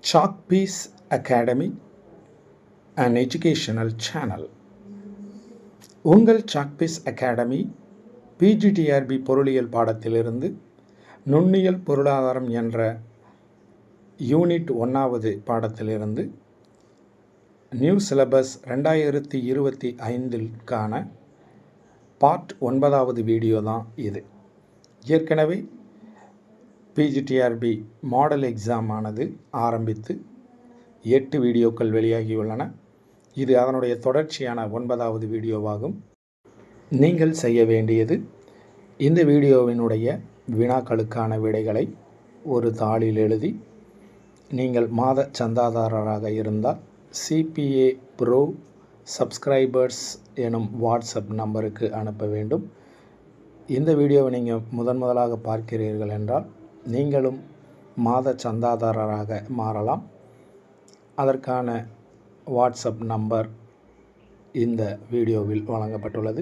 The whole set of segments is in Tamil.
Chalkpiece Academy, an educational channel. உங்கள் சாக்பீஸ் அகாடமி பிஜிடிஆர்பி பொருளியல் பாடத்திலிருந்து நுண்ணியல் பொருளாதாரம் என்ற யூனிட் 1வது பாடத்திலிருந்து நியூ சிலபஸ் 2025க்கான பார்ட் 9வது வீடியோ தான் இது. ஏற்கனவே பிஜிடிஆர்பி மாடல் எக்ஸாம் ஆனது ஆரம்பித்து 8 வீடியோக்கள் வெளியாகியுள்ளன. இது அதனுடைய தொடர்ச்சியான 9வது வீடியோவாகும். நீங்கள் செய்ய வேண்டியது இந்த வீடியோவினுடைய வினாக்களுக்கான விடைகளை ஒரு தாளில் எழுதி நீங்கள் மாத சந்தாதாரராக இருந்தால் சிபிஏ ப்ரோ சப்ஸ்கிரைபர்ஸ் எனும் வாட்ஸ்அப் நம்பருக்கு அனுப்ப வேண்டும். இந்த வீடியோவை நீங்கள் முதலாக பார்க்கிறீர்கள் என்றால் நீங்களும் மாத சந்தாதாரராக மாறலாம். அதற்கான வாட்ஸ்அப் நம்பர் இந்த வீடியோவில் வழங்கப்பட்டுள்ளது.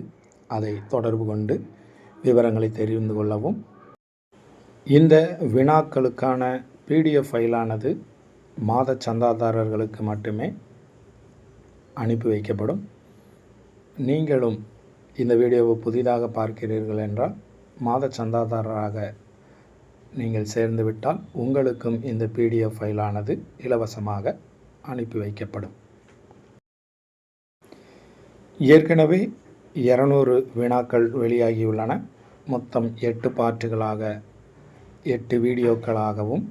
அதை தொடர்பு கொண்டு விவரங்களை தெரிந்து கொள்ளவும். இந்த வினாக்களுக்கான பிடிஎஃப் ஃபைலானது மாத சந்தாதாரர்களுக்கு மட்டுமே அனுப்பி வைக்கப்படும். நீங்களும் இந்த வீடியோவை புதிதாக பார்க்கிறீர்கள் என்றால் மாத சந்தாதாரராக நீங்கள் சேர்ந்துவிட்டால் உங்களுக்கும் இந்த பிடிஎஃப் ஃபைலானது இலவசமாக அனுப்பி வைக்கப்படும். ஏற்கனவே 200 வினாக்கள் வெளியாகியுள்ளன. மொத்தம் 8 பார்ட்டுகளாக 8 வீடியோக்களாகவும்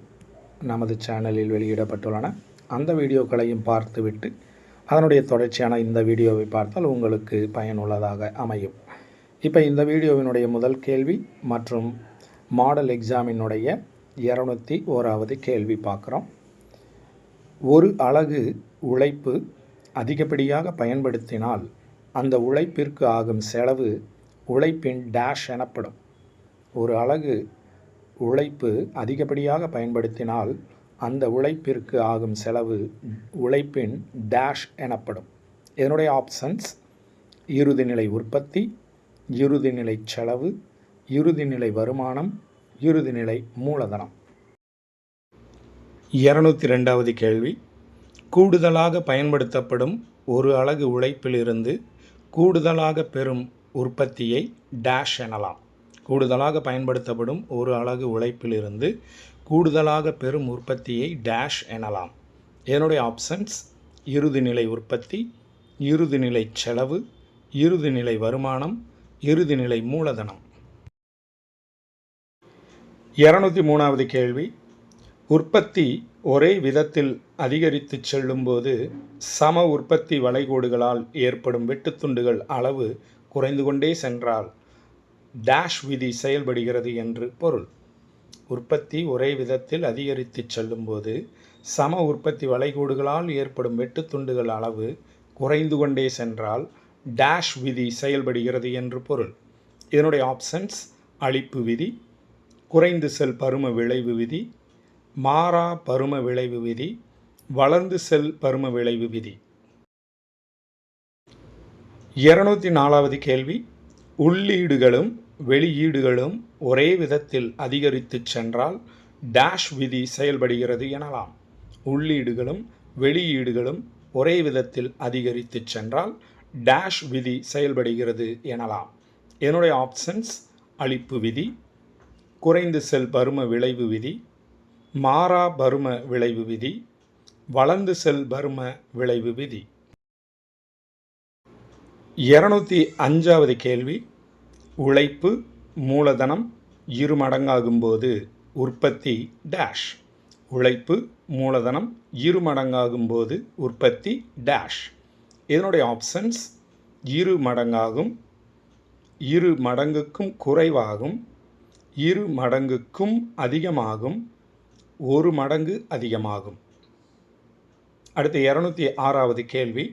நமது சேனலில் வெளியிடப்பட்டுள்ளன. அந்த வீடியோக்களையும் பார்த்துவிட்டு அதனுடைய தொடர்ச்சியான இந்த வீடியோவை பார்த்தால் உங்களுக்கு பயனுள்ளதாக அமையும். இப்போ இந்த வீடியோவினுடைய முதல் கேள்வி மற்றும் மாடல் எக்ஸாமினுடைய 201வது கேள்வி பார்க்குறோம். ஒரு அலகு உழைப்பு அதிகப்படியாக பயன்படுத்தினால் அந்த உழைப்பிற்கு ஆகும் செலவு உழைப்பின் டேஷ் எனப்படும். ஒரு அலகு உழைப்பு அதிகப்படியாக பயன்படுத்தினால் அந்த உழைப்பிற்கு ஆகும் செலவு உழைப்பின் டேஷ் எனப்படும். இதனுடைய ஆப்ஷன்ஸ் இறுதிநிலை உற்பத்தி, இறுதிநிலை செலவு, இறுதிநிலை வருமானம், இறுதிநிலை மூலதனம். 202வது கேள்வி. கூடுதலாக பயன்படுத்தப்படும் ஒரு அலகு உழைப்பிலிருந்து கூடுதலாக பெறும் உற்பத்தியை டேஷ் எனலாம். கூடுதலாக பயன்படுத்தப்படும் ஒரு அலகு உழைப்பிலிருந்து கூடுதலாக பெறும் உற்பத்தியை டேஷ் எனலாம். இதனுடைய ஆப்ஷன்ஸ் இறுதிநிலை உற்பத்தி, இறுதிநிலை செலவு, இறுதிநிலை வருமானம், இறுதிநிலை மூலதனம். 203வது கேள்வி. உற்பத்தி ஒரே விதத்தில் அதிகரித்து செல்லும்போது சம உற்பத்தி வளைகோடுகளால் ஏற்படும் வெட்டுத்துண்டுகள் அளவு குறைந்து கொண்டே சென்றால் டேஷ் விதி செயல்படுகிறது என்று பொருள். உற்பத்தி ஒரே விதத்தில் அதிகரித்து செல்லும்போது சம உற்பத்தி வளைகோடுகளால் ஏற்படும் வெட்டுத்துண்டுகள் அளவு குறைந்து கொண்டே சென்றால் டேஷ் விதி செயல்படுகிறது என்று பொருள். இதனுடைய ஆப்ஷன்ஸ் அளிப்பு விதி, குறைந்து செல் பரும விளைவு விதி, மாறா பரும விளைவு விதி, வளர்ந்து செல் பரும விளைவு விதி. 204வது கேள்வி. உள்ளீடுகளும் வெளியீடுகளும் ஒரே விதத்தில் அதிகரித்து சென்றால் டேஷ் விதி செயல்படுகிறது எனலாம். உள்ளீடுகளும் வெளியீடுகளும் ஒரே விதத்தில் அதிகரித்து சென்றால் டேஷ் விதி செயல்படுகிறது எனலாம். என்னுடைய ஆப்ஷன்ஸ் அளிப்பு விதி, குறைந்து செல் பரும விளைவு விதி, மாறா பரும விளைவு விதி, வளர்ந்து செல் பரும விளைவு விதி. 205வது கேள்வி. உழைப்பு மூலதனம் இருமடங்காகும்போது உற்பத்தி டேஷ். உழைப்பு மூலதனம் இருமடங்காகும்போது உற்பத்தி டேஷ். இதனுடைய ஆப்ஷன்ஸ் இரு மடங்காகும், இரு மடங்குக்கும் குறைவாகும், இரு மடங்குக்கும் அதிகமாகும், ஒரு மடங்கு அதிகமாகும். அடுத்து 206வது கேள்வி.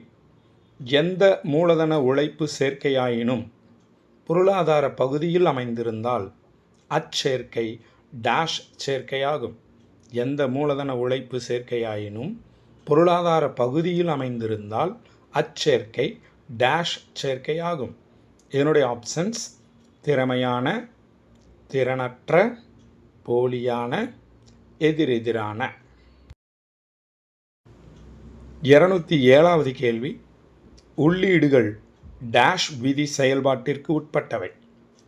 எந்த மூலதன உழைப்பு சேர்க்கையாயினும் பொருளாதார பகுதியில் அமைந்திருந்தால் அச்சேர்க்கை டேஷ் சேர்க்கையாகும். எந்த மூலதன உழைப்பு சேர்க்கையாயினும் பொருளாதார பகுதியில் அமைந்திருந்தால் அச்சேர்க்கை டேஷ் சேர்க்கையாகும். இதனுடைய ஆப்ஷன்ஸ் திறமையான, திறனற்ற, போலியான, எதிரெதிரான. 207வது கேள்வி, உள்ளீடுகள் டேஷ் விதி செயல்பாட்டிற்கு உட்பட்டவை.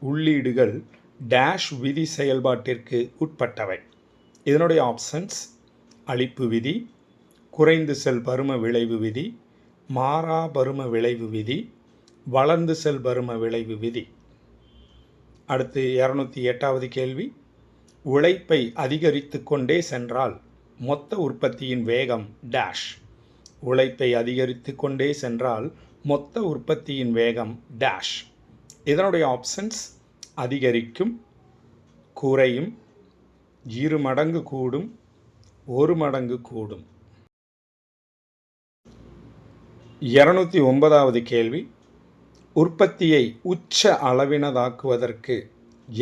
உள்ளீடுகள் டேஷ் விதி செயல்பாட்டிற்கு உட்பட்டவை. இதனுடைய ஆப்ஷன்ஸ் அளிப்பு விதி, குறைந்து செல் பரும விளைவு விதி, மாறா பரும விளைவு விதி, வளர்ந்து செல் பரும விளைவு விதி. அடுத்து 208வது கேள்வி, உழைப்பை அதிகரித்து கொண்டே சென்றால் மொத்த உற்பத்தியின் வேகம் டேஷ். உழைப்பை அதிகரித்து கொண்டே சென்றால் மொத்த உற்பத்தியின் வேகம் டேஷ். இதனுடைய ஆப்ஷன்ஸ் அதிகரிக்கும், குறையும், 2 மடங்கு கூடும், 1 மடங்கு கூடும். 209வது கேள்வி, உற்பத்தியை உச்ச அளவினதாக்குவதற்கு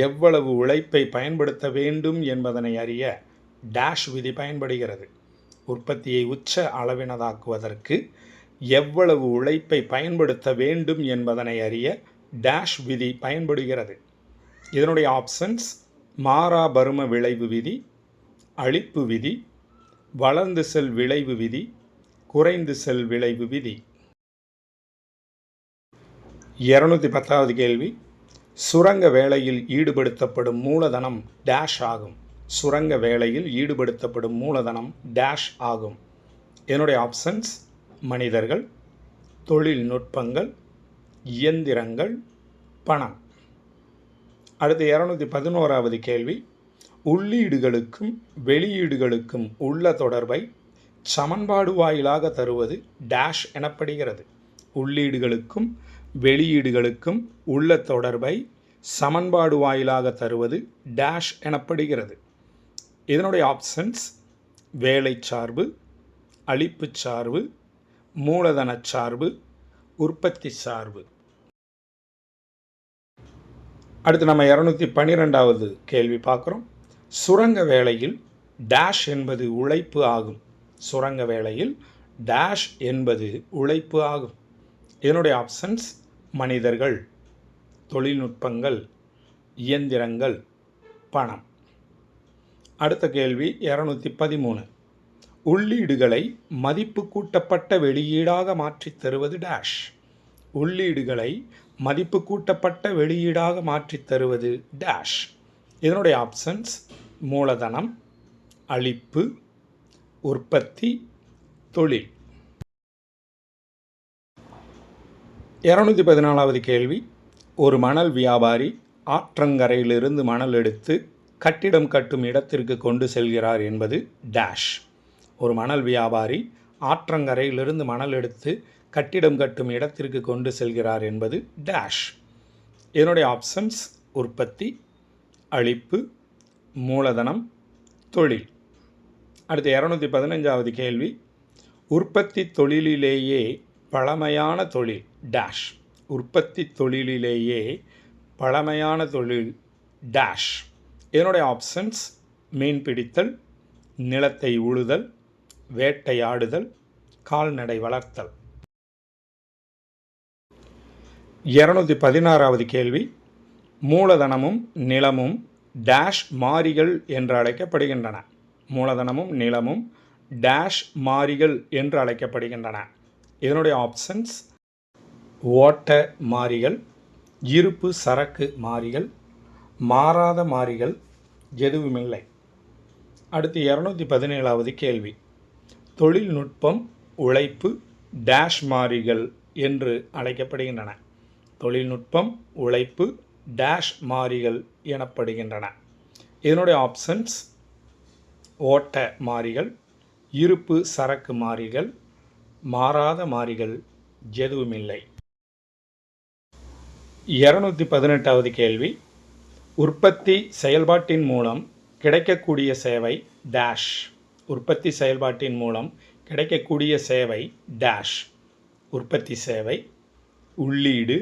எவ்வளவு உழைப்பை பயன்படுத்த வேண்டும் என்பதனை அறிய டேஷ் விதி பயன்படுகிறது. உற்பத்தியை உச்ச அளவினதாக்குவதற்கு எவ்வளவு உழைப்பை பயன்படுத்த வேண்டும் என்பதனை அறிய டேஷ் விதி பயன்படுகிறது. இதனுடைய ஆப்ஷன்ஸ் மாறா பரும விளைவு விதி, அளிப்பு விதி, வளர்ந்து செல் விளைவு விதி, குறைந்து செல் விளைவு விதி. 210வது கேள்வி, சுரங்க வேலையில் ஈடுபடுத்தப்படும் மூலதனம் டேஷ் ஆகும். சுரங்க வேலையில் ஈடுபடுத்தப்படும் மூலதனம் டேஷ் ஆகும். இதனுடைய ஆப்ஷன்ஸ் மனிதர்கள், தொழில்நுட்பங்கள், இயந்திரங்கள், பணம். அடுத்து 211வது கேள்வி, உள்ளீடுகளுக்கும் வெளியீடுகளுக்கும் உள்ள தொடர்பை சமன்பாடு வாயிலாக தருவது டேஷ் எனப்படுகிறது. உள்ளீடுகளுக்கும் வெளியீடுகளுக்கும் உள்ள தொடர்பை சமன்பாடு வாயிலாக தருவது டேஷ் எனப்படுகிறது. இதனுடைய ஆப்ஷன்ஸ் வேலை சார்பு, அளிப்பு சார்பு, மூலதன சார்பு, உற்பத்தி சார்பு. அடுத்து நம்ம 212வது கேள்வி பார்க்குறோம். சுரங்க வேலையில் டேஷ் என்பது உழைப்பு ஆகும். சுரங்க வேலையில் டேஷ் என்பது உழைப்பு ஆகும். இதனுடைய ஆப்ஷன்ஸ் மனிதர்கள், தொழில்நுட்பங்கள், இயந்திரங்கள், பணம். அடுத்த கேள்வி 213. உள்ளீடுகளை மதிப்பு கூட்டப்பட்ட வெளியீடாக மாற்றித் தருவது டேஷ். உள்ளீடுகளை மதிப்பு கூட்டப்பட்ட வெளியீடாக மாற்றித் தருவது டேஷ். இதனுடைய ஆப்ஷன்ஸ் மூலதனம், அளிப்பு, உற்பத்தி, தொழில். 214வது கேள்வி, ஒரு மணல் வியாபாரி ஆற்றங்கரையிலிருந்து மணல் எடுத்து கட்டிடம் கட்டும் இடத்திற்கு கொண்டு செல்கிறார் என்பது டேஷ். ஒரு மணல் வியாபாரி ஆற்றங்கரையிலிருந்து மணல் எடுத்து கட்டிடம் கட்டும் இடத்திற்கு கொண்டு செல்கிறார் என்பது டேஷ். இதனுடைய ஆப்ஷன்ஸ் உற்பத்தி, அளிப்பு, மூலதனம், தொழில். அடுத்து 215வது கேள்வி, உற்பத்தி தொழிலிலேயே பழமையான தொழில் டேஷ். உற்பத்தி தொழிலிலேயே பழமையான தொழில் டேஷ். இதனுடைய ஆப்ஷன்ஸ் மீன்பிடித்தல், நிலத்தை உழுதல், வேட்டையாடுதல், கால்நடை வளர்த்தல். 216வது கேள்வி, மூலதனமும் நிலமும் டேஷ் மாறிகள் என்று அழைக்கப்படுகின்றன. மூலதனமும் நிலமும் டேஷ் மாறிகள் என்று அழைக்கப்படுகின்றன. இதனுடைய ஆப்ஷன்ஸ் ஓட்ட மாறிகள், இருப்பு சரக்கு மாறிகள், மாறாத மாறிகள், எதுவுமில்லை. அடுத்து 217வது கேள்வி, தொழில்நுட்பம், உழைப்பு டேஷ் மாறிகள் என்று அழைக்கப்படுகின்றன. தொழில்நுட்பம், உழைப்பு டேஷ் மாறிகள் எனப்படுகின்றன. இதனுடைய ஆப்ஷன்ஸ் ஓட்ட மாறிகள், இருப்பு சரக்கு மாறிகள், மாறாத மாறிகள், எதுவுமில்லை. 218வது கேள்வி, உற்பத்தி செயல்பாட்டின் மூலம் கிடைக்கக்கூடிய சேவை டேஷ். உற்பத்தி செயல்பாட்டின் மூலம் கிடைக்கக்கூடிய சேவை டேஷ். உற்பத்தி சேவை, உள்ளீடு,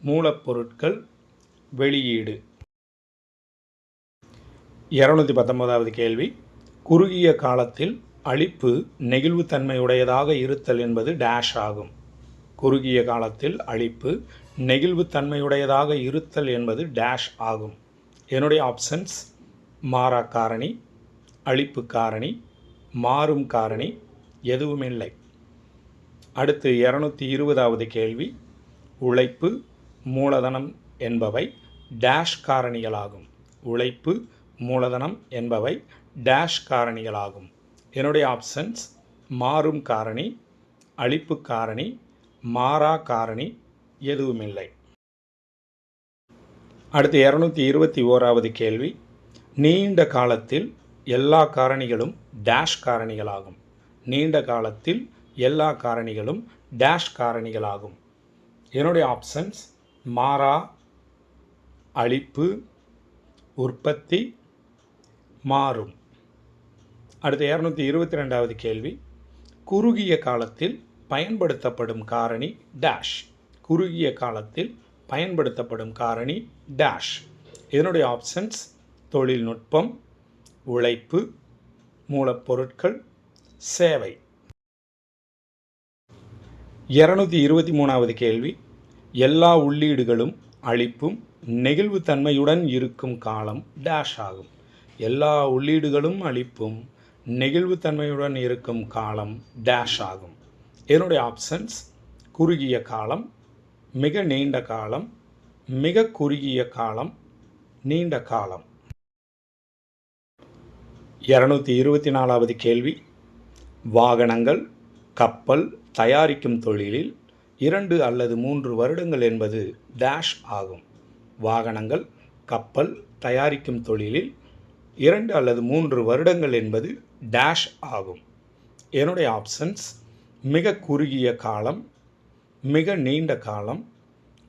மூலப்பொருட்கள், வெளியீடு. 219வது கேள்வி, குறுகிய காலத்தில் அளிப்பு நெகிழ்வுத்தன்மையுடையதாக இருத்தல் என்பது டேஷ் ஆகும். குறுகிய காலத்தில் அளிப்பு நெகிழ்வுத்தன்மையுடையதாக இருத்தல் என்பது டேஷ் ஆகும். என்னுடைய ஆப்ஷன்ஸ் மாறா காரணி, அளிப்பு காரணி, மாறும் காரணி, எதுவுமில்லை. அடுத்து 220வது கேள்வி. உழைப்பு, மூலதனம் என்பவை டேஷ் காரணிகளாகும். உழைப்பு, மூலதனம் என்பவை டேஷ் காரணிகளாகும். என்னுடைய ஆப்ஷன்ஸ் மாறும் காரணி, அளிப்பு காரணி, மாறா காரணி, எதுவுமில்லை. அடுத்து 221வது கேள்வி. நீண்ட காலத்தில் எல்லா காரணிகளும் டேஷ் காரணிகளாகும். நீண்ட காலத்தில் எல்லா காரணிகளும் டேஷ் காரணிகளாகும். என்னுடைய ஆப்ஷன்ஸ் மாறா, அளிப்பு, உற்பத்தி, மாறும். அடுத்து 222வது கேள்வி. குறுகிய காலத்தில் பயன்படுத்தப்படும் காரணி டேஷ். குறுகிய காலத்தில் பயன்படுத்தப்படும் காரணி டேஷ். இதனுடைய ஆப்ஷன்ஸ் தொழில்நுட்பம், உழைப்பு, மூலப்பொருட்கள், சேவை. 223வது கேள்வி. எல்லா உள்ளீடுகளும் அளிப்பும் நெகிழ்வுத்தன்மையுடன் இருக்கும் காலம் டேஷ் ஆகும். எல்லா உள்ளீடுகளும் அளிப்பும் நெகிழ்வுத்தன்மையுடன் இருக்கும் காலம் டேஷ் ஆகும். என்னுடைய ஆப்ஷன்ஸ் குறுகிய காலம், மிக நீண்ட காலம், மிக குறுகிய காலம், நீண்ட காலம். 224வது கேள்வி. வாகனங்கள், கப்பல் தயாரிக்கும் தொழிலில் 2 அல்லது 3 வருடங்கள் என்பது டேஷ் ஆகும். வாகனங்கள், கப்பல் தயாரிக்கும் தொழிலில் 2 அல்லது 3 வருடங்கள் என்பது டேஷ் ஆகும். என்னுடைய ஆப்ஷன்ஸ் மிக குறுகிய காலம், மிக நீண்ட காலம்,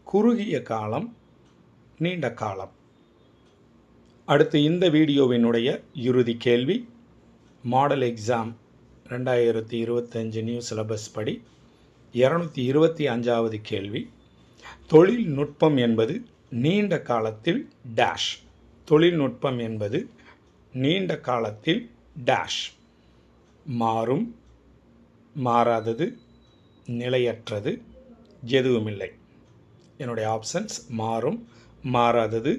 குறுகிய காலம், நீண்ட காலம். அடுத்து இந்த வீடியோவினுடைய இறுதி கேள்வி. மாடல் எக்ஸாம் 2025 நியூ சிலபஸ் படி 225வது கேள்வி. தொழில்நுட்பம் என்பது நீண்ட காலத்தில் டேஷ். தொழில்நுட்பம் என்பது நீண்ட காலத்தில் டேஷ். மாறும், மாறாதது, நிலையற்றது, எதுவுமில்லை. என்னுடைய ஆப்ஷன்ஸ் மாறும், மாறாதது,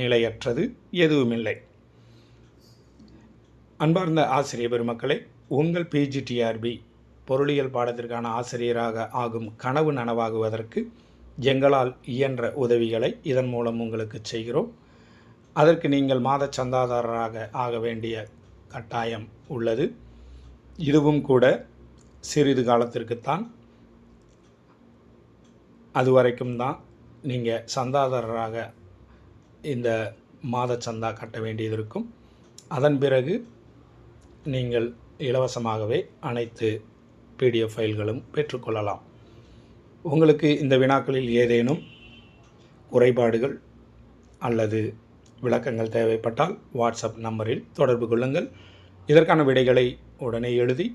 நிலையற்றது, எதுவுமில்லை. அன்பார்ந்த ஆசிரியர் பெருமக்களே, உங்கள் பிஜிடிஆர்பி பொருளியல் பாடத்திற்கான ஆசிரியராக ஆகும் கனவு நனவாகுவதற்கு எங்களால் இயன்ற உதவிகளை இதன் மூலம் உங்களுக்கு செய்கிறோம். அதற்கு நீங்கள் மாத சந்தாதாரராக ஆக வேண்டிய கட்டாயம் உள்ளது. இதுவும் கூட சிறிது காலத்திற்குத்தான். அதுவரைக்கும் தான் நீங்கள் சந்தாதாரராக இந்த மாத சந்தா கட்ட வேண்டியது இருக்கும். அதன் பிறகு நீங்கள் இலவசமாகவே அனைத்து PDF ஃபைல்களும் பெற்றுக்கொள்ளலாம். உங்களுக்கு இந்த வினாக்களில் ஏதேனும் குறைபாடுகள் அல்லது விளக்கங்கள் தேவைப்பட்டால் வாட்ஸ்அப் நம்பரில் தொடர்பு கொள்ளுங்கள். இதற்கான விடைகளை உடனே எழுதி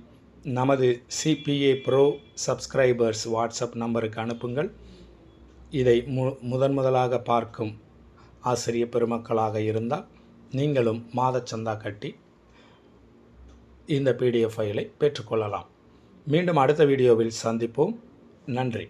நமது CPA Pro சப்ஸ்கிரைபர்ஸ் வாட்ஸ்அப் நம்பருக்கு அனுப்புங்கள். இதை முதலாக பார்க்கும் ஆசிரியர் பெருமக்களாக இருந்தால் நீங்களும் மாதச்சந்தா கட்டி இந்த PDF ஃபைலை பெற்றுக்கொள்ளலாம். மீண்டும் அடுத்த வீடியோவில் சந்திப்போம். நன்றி.